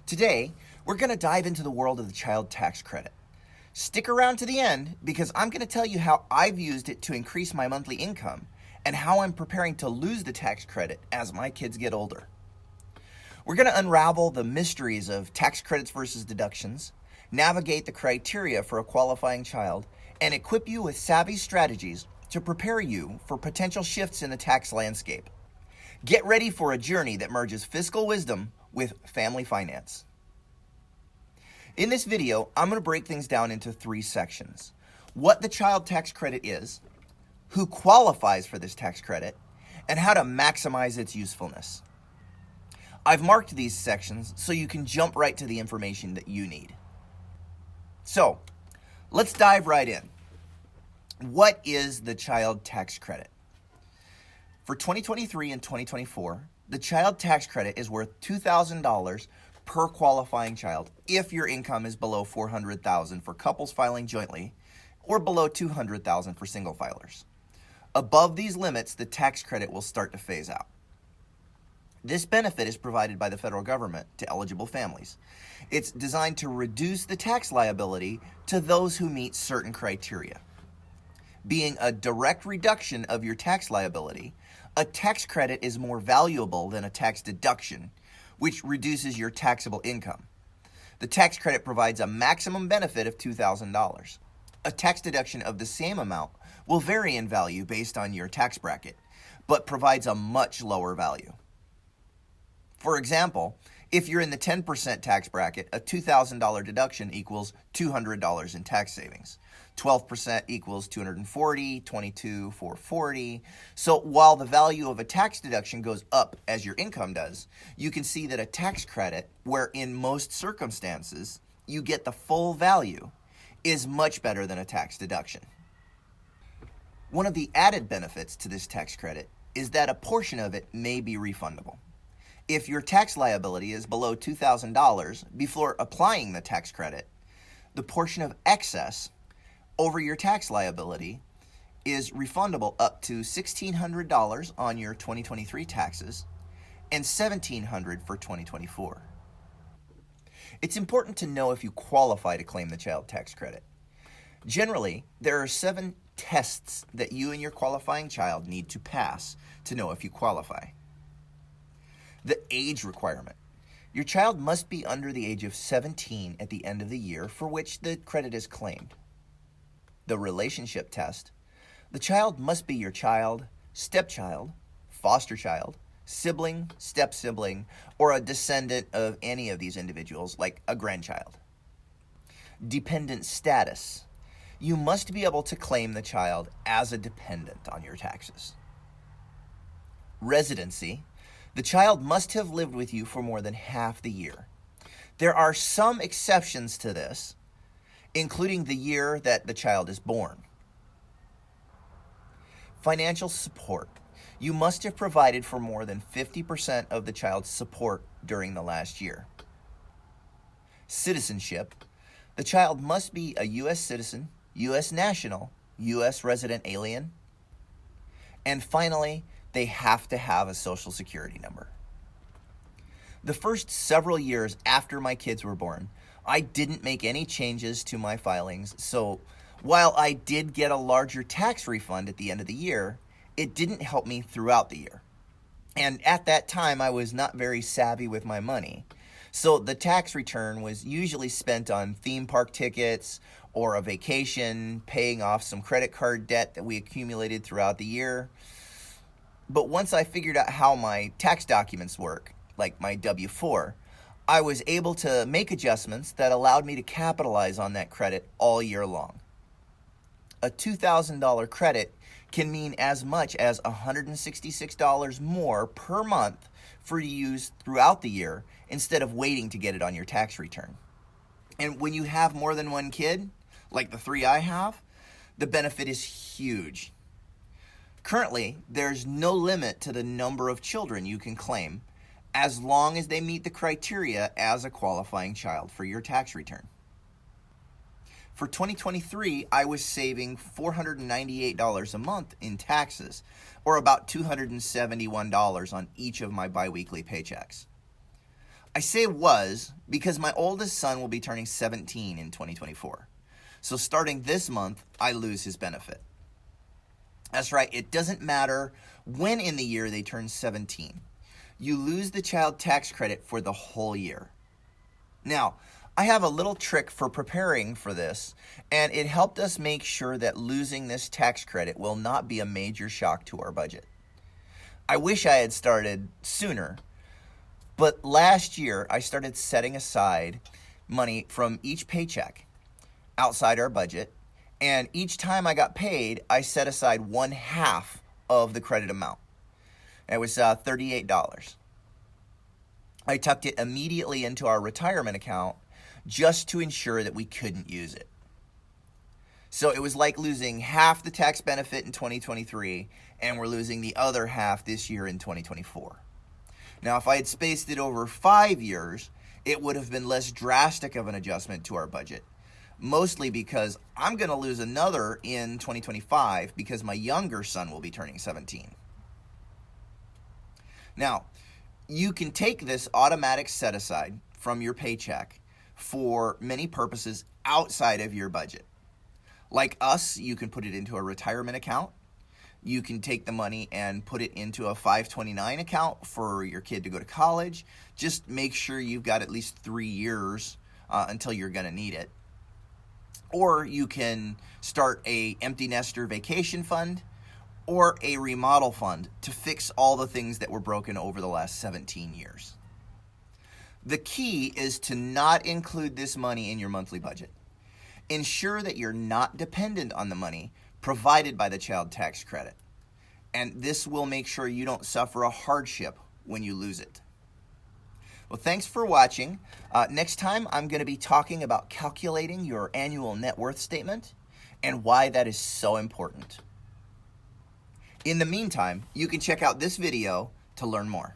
Today, we're going to dive into the world of the child tax credit. Stick around to the end because I'm going to tell you how I've used it to increase my monthly income and how I'm preparing to lose the tax credit as my kids get older. We're going to unravel the mysteries of tax credits versus deductions, navigate the criteria for a qualifying child, and equip you with savvy strategies to prepare you for potential shifts in the tax landscape. Get ready for a journey that merges fiscal wisdom with family finance. In this video, I'm going to break things down into 3 sections. What the child tax credit is, who qualifies for this tax credit, and how to maximize its usefulness. I've marked these sections so you can jump right to the information that you need. So, let's dive right in. What is the child tax credit? For 2023 and 2024, the child tax credit is worth $2,000 per qualifying child if your income is below $400,000 for couples filing jointly or below $200,000 for single filers. Above these limits, the tax credit will start to phase out. This benefit is provided by the federal government to eligible families. It's designed to reduce the tax liability to those who meet certain criteria. Being a direct reduction of your tax liability, a tax credit is more valuable than a tax deduction, which reduces your taxable income. The tax credit provides a maximum benefit of $2,000. A tax deduction of the same amount will vary in value based on your tax bracket, but provides a much lower value. For example, if you're in the 10% tax bracket, a $2,000 deduction equals $200 in tax savings. 12% equals $240, 22, $440. So while the value of a tax deduction goes up as your income does, you can see that a tax credit, where in most circumstances you get the full value, is much better than a tax deduction. One of the added benefits to this tax credit is that a portion of it may be refundable. If your tax liability is below $2,000 before applying the tax credit, the portion of excess over your tax liability is refundable up to $1,600 on your 2023 taxes and $1,700 for 2024. It's important to know if you qualify to claim the child tax credit. Generally, there are 7 tests that you and your qualifying child need to pass to know if you qualify. The age requirement. Your child must be under the age of 17 at the end of the year for which the credit is claimed. The relationship test. The child must be your child, stepchild, foster child, sibling, step-sibling, or a descendant of any of these individuals, like a grandchild. Dependent status. You must be able to claim the child as a dependent on your taxes. Residency. The child must have lived with you for more than half the year. There are some exceptions to this, including the year that the child is born. Financial support. You must have provided for more than 50% of the child's support during the last year. Citizenship. The child must be a U.S. citizen, U.S. national, U.S. resident alien. And finally, they have to have a social security number. The first several years after my kids were born, I didn't make any changes to my filings, so while I did get a larger tax refund at the end of the year, it didn't help me throughout the year. And at that time, I was not very savvy with my money, so the tax return was usually spent on theme park tickets or a vacation, paying off some credit card debt that we accumulated throughout the year. But once I figured out how my tax documents work, like my W-4, I was able to make adjustments that allowed me to capitalize on that credit all year long. A $2,000 credit can mean as much as $166 more per month for you to use throughout the year instead of waiting to get it on your tax return. And when you have more than one kid, like the 3 I have, the benefit is huge. Currently, there's no limit to the number of children you can claim, as long as they meet the criteria as a qualifying child for your tax return. For 2023, I was saving $498 a month in taxes, or about $271 on each of my biweekly paychecks. I say was because my oldest son will be turning 17 in 2024. So starting this month, I lose his benefit. That's right, it doesn't matter when in the year they turn 17. You lose the child tax credit for the whole year. Now, I have a little trick for preparing for this, and it helped us make sure that losing this tax credit will not be a major shock to our budget. I wish I had started sooner, but last year I started setting aside money from each paycheck outside our budget, and each time I got paid, I set aside 1/2 of the credit amount. It was $38. I tucked it immediately into our retirement account just to ensure that we couldn't use it. So it was like losing half the tax benefit in 2023, and we're losing the other half this year in 2024. Now, if I had spaced it over 5 years, it would have been less drastic of an adjustment to our budget, mostly because I'm going to lose another in 2025 because my younger son will be turning 17. Now, you can take this automatic set aside from your paycheck for many purposes outside of your budget. Like us, you can put it into a retirement account. You can take the money and put it into a 529 account for your kid to go to college. Just make sure you've got at least 3 years until you're going to need it. Or you can start a empty nester vacation fund or a remodel fund to fix all the things that were broken over the last 17 years. The key is to not include this money in your monthly budget. Ensure that you're not dependent on the money provided by the child tax credit. And this will make sure you don't suffer a hardship when you lose it. Well, thanks for watching. Next time, I'm going to be talking about calculating your annual net worth statement and why that is so important. In the meantime, you can check out this video to learn more.